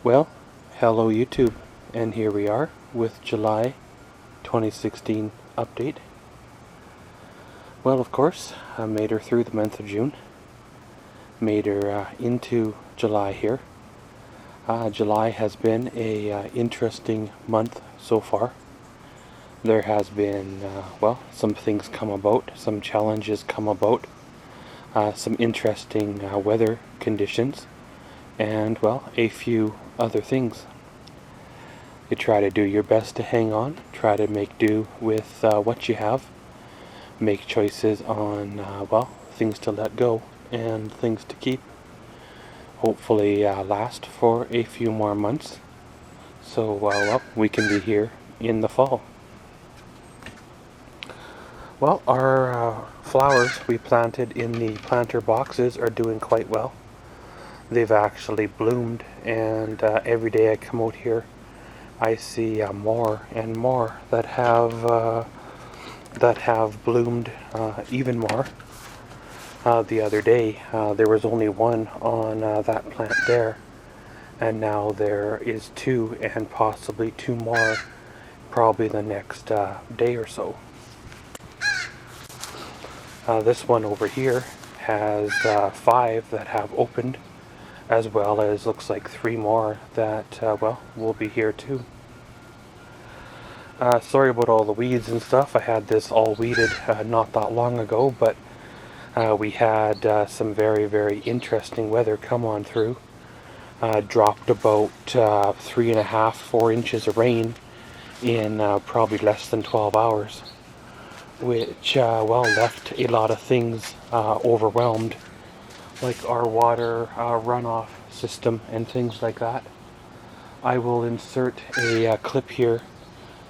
Well, hello YouTube, and here we are with July 2016 update. Well, of course, I made her through the month of June. Made her into July here. July has been a interesting month so far. There has been, some things come about, some challenges come about, some interesting weather conditions, and, a few other things. You try to do your best to hang on, try to make do with what you have, make choices on, things to let go and things to keep. Hopefully last for a few more months, so we can be here in the fall. Well, our flowers we planted in the planter boxes are doing quite well. They've actually bloomed, and every day I come out here I see more and more that have bloomed even more. The other day there was only one on that plant there, and now there is two, and possibly two more probably the next day or so. This one over here has 5 that have opened, as well as looks like 3 more that will be here too. Sorry about all the weeds and stuff. I had this all weeded not that long ago, but we had some very interesting weather come on through. Dropped about 3.5–4 inches of rain in probably less than 12 hours, which left a lot of things overwhelmed, like our water runoff system and things like that. I will insert a clip here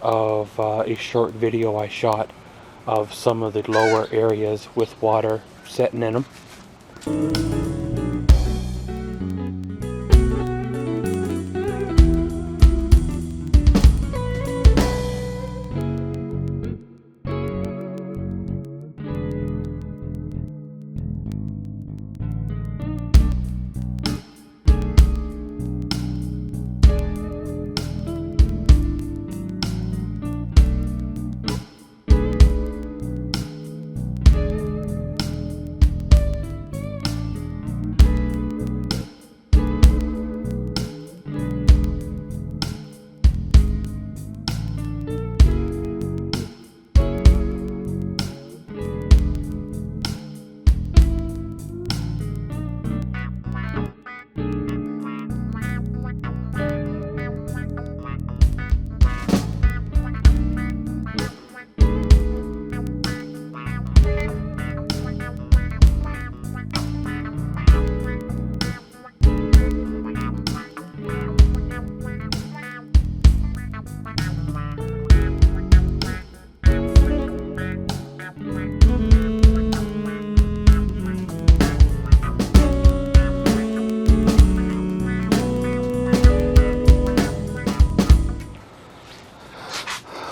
of a short video I shot of some of the lower areas with water setting in them.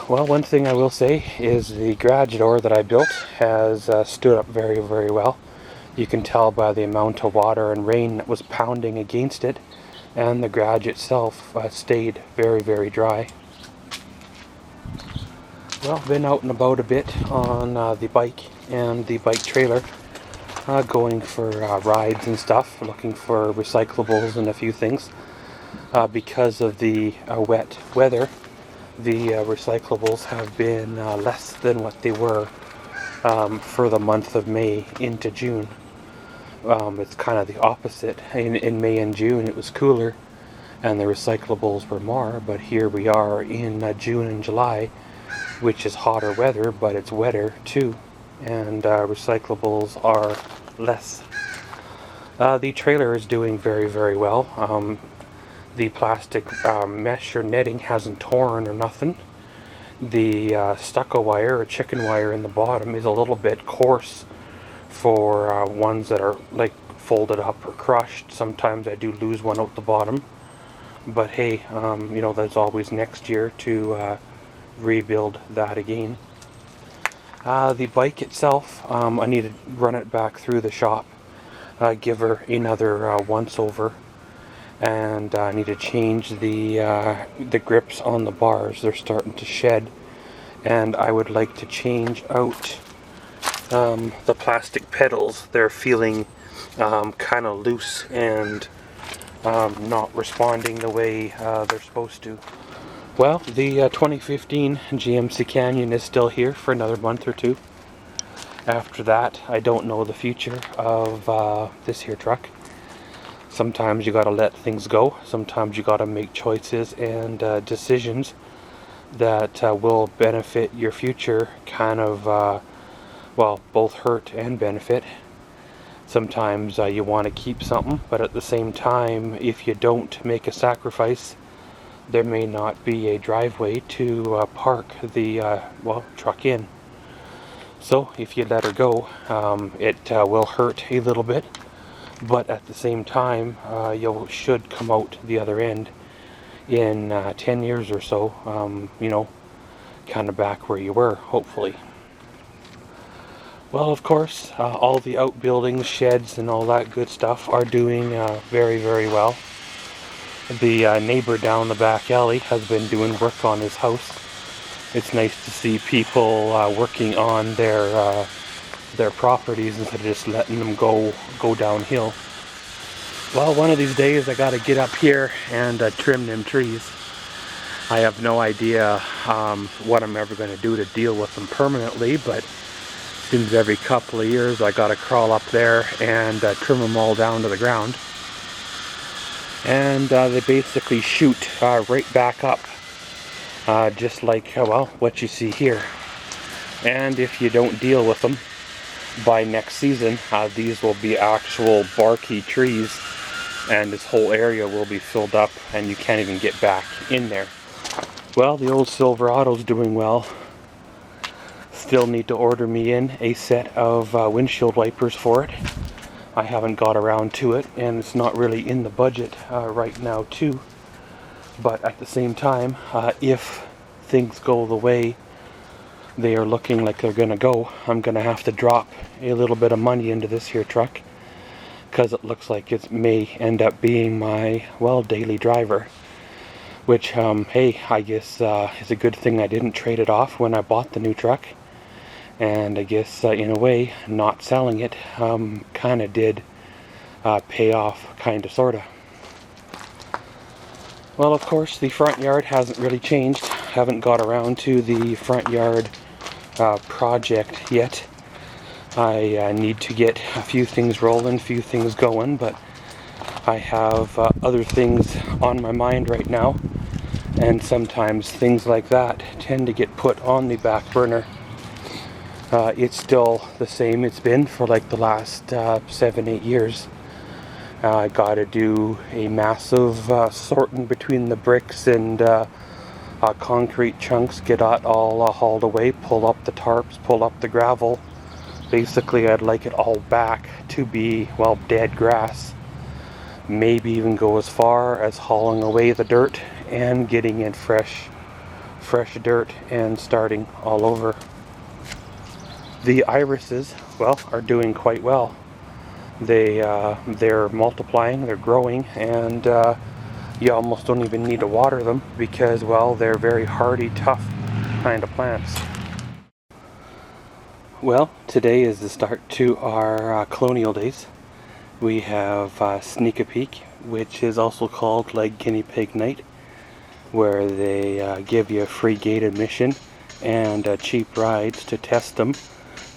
Well, one thing I will say is the garage door that I built has stood up very well. You can tell by the amount of water and rain that was pounding against it, and the garage itself stayed very dry. Well, been out and about a bit on the bike and the bike trailer, going for rides and stuff, looking for recyclables and a few things. Because of the wet weather, the recyclables have been less than what they were for the month of May into June. It's kind of the opposite. In May and June it was cooler and the recyclables were more, but here we are in June and July, which is hotter weather, but it's wetter too, and recyclables are less. The trailer is doing very well. The plastic mesh or netting hasn't torn or nothing. The stucco wire or chicken wire in the bottom is a little bit coarse for ones that are like folded up or crushed. Sometimes I do lose one out the bottom, but hey, there's always next year to rebuild that again. The bike itself, I need to run it back through the shop, give her another once over, and I need to change the grips on the bars. They're starting to shed, and I would like to change out the plastic pedals. They're feeling kind of loose and not responding the way they're supposed to. Well, the 2015 GMC Canyon is still here for another month or two. After that, I don't know the future of this here truck. Sometimes you gotta let things go. Sometimes you gotta make choices and decisions that will benefit your future, kind of, well, both hurt and benefit. Sometimes you want to keep something, but at the same time, if you don't make a sacrifice, there may not be a driveway to park the well, truck in. So if you let her go, it will hurt a little bit, but at the same time, you should come out the other end in 10 years or so, you know, kind of back where you were, hopefully. Well, of course, all the outbuildings, sheds, and all that good stuff are doing very, very well. The neighbor down the back alley has been doing work on his house. It's nice to see people working on their properties instead of just letting them go downhill. Well, one of these days I gotta get up here and trim them trees. I have no idea what I'm ever going to do to deal with them permanently, but seems every couple of years I gotta crawl up there and trim them all down to the ground. And they basically shoot right back up, just like, well, what you see here. And if you don't deal with them by next season, these will be actual barky trees, and this whole area will be filled up and you can't even get back in there. Well, the old Silverado's doing well. Still need to order me in a set of windshield wipers for it. I haven't got around to it, and it's not really in the budget right now too. But at the same time, if things go the way they are looking like they're gonna go, I'm gonna have to drop a little bit of money into this here truck, because it looks like it may end up being my, well, daily driver. Which, hey, I guess is a good thing I didn't trade it off when I bought the new truck. And I guess, in a way, not selling it kind of did pay off, kind of, sort of. Well, of course, the front yard hasn't really changed. Haven't got around to the front yard project yet. I need to get a few things rolling, a few things going, but I have other things on my mind right now. And sometimes things like that tend to get put on the back burner. It's still the same it's been for like the last 7-8 years. I gotta do a massive sorting between the bricks and concrete chunks, get it all hauled away, pull up the tarps, pull up the gravel. Basically, I'd like it all back to be, well, dead grass. Maybe even go as far as hauling away the dirt and getting in fresh dirt and starting all over. The irises, well, are doing quite well. They're multiplying, they're growing, and you almost don't even need to water them because, well, they're very hardy, tough kind of plants. Well, today is the start to our colonial days. We have Sneak a Peek, which is also called like Guinea Pig Night, where they give you a free gate admission and cheap rides to test them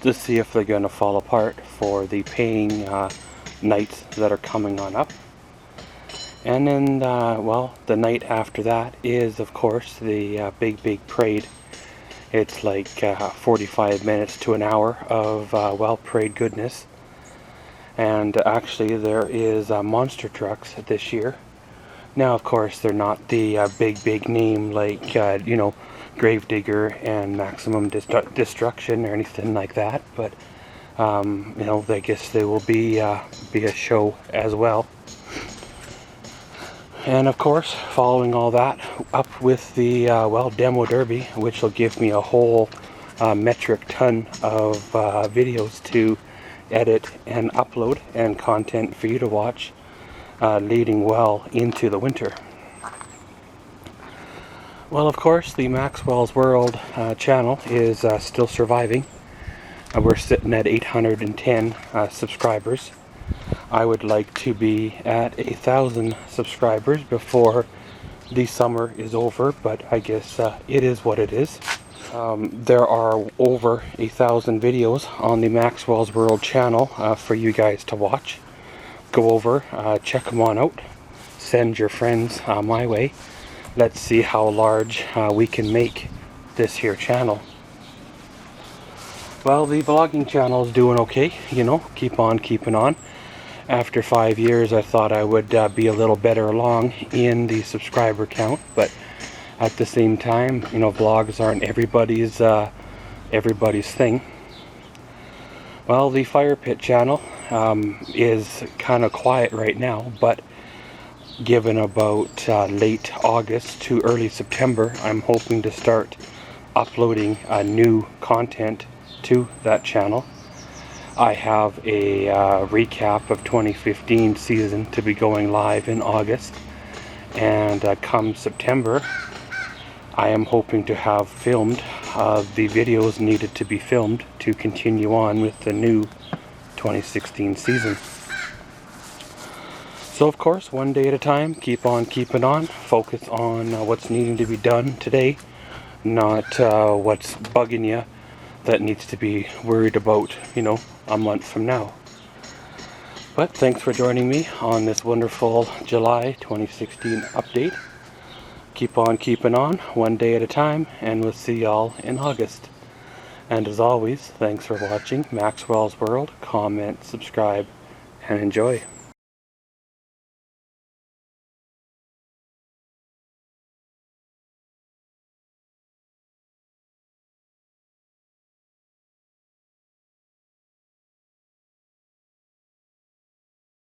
to see if they're going to fall apart for the paying nights that are coming on up. And then, well, the night after that is, of course, the big parade. It's like 45 minutes to an hour of, well, parade goodness. And actually, there is monster trucks this year. Now, of course, they're not the big name like, you know, Gravedigger and Maximum Destruction or anything like that, but you know, I guess they will be a show as well. And of course, following all that up with the well, demo derby, which will give me a whole metric ton of videos to edit and upload and content for you to watch. leading well into the winter. Well, of course, the Maxwellsworld channel is still surviving. We're sitting at 810 subscribers. I would like to be at 1,000 subscribers before the summer is over, but I guess it is what it is. There are over 1,000 videos on the Maxwellsworld channel for you guys to watch. Go over, check them on out, send your friends my way. Let's see how large we can make this here channel. Well, the vlogging channel is doing okay, you know, keep on keeping on. After 5 years, I thought I would be a little better along in the subscriber count, but at the same time, you know, vlogs aren't everybody's thing. Well, the fire pit channel is kind of quiet right now, but given about late August to early September, I'm hoping to start uploading new content to that channel. I have a recap of 2015 season to be going live in August, and come September I am hoping to have filmed the videos needed to be filmed to continue on with the new 2016 season. So of course, one day at a time, keep on keeping on, focus on what's needing to be done today, not what's bugging you that needs to be worried about, you know, a month from now. But thanks for joining me on this wonderful July 2016 update. Keep on keeping on, one day at a time, and we'll see y'all in August. And as always, thanks for watching Maxwell's World. Comment, subscribe, and enjoy.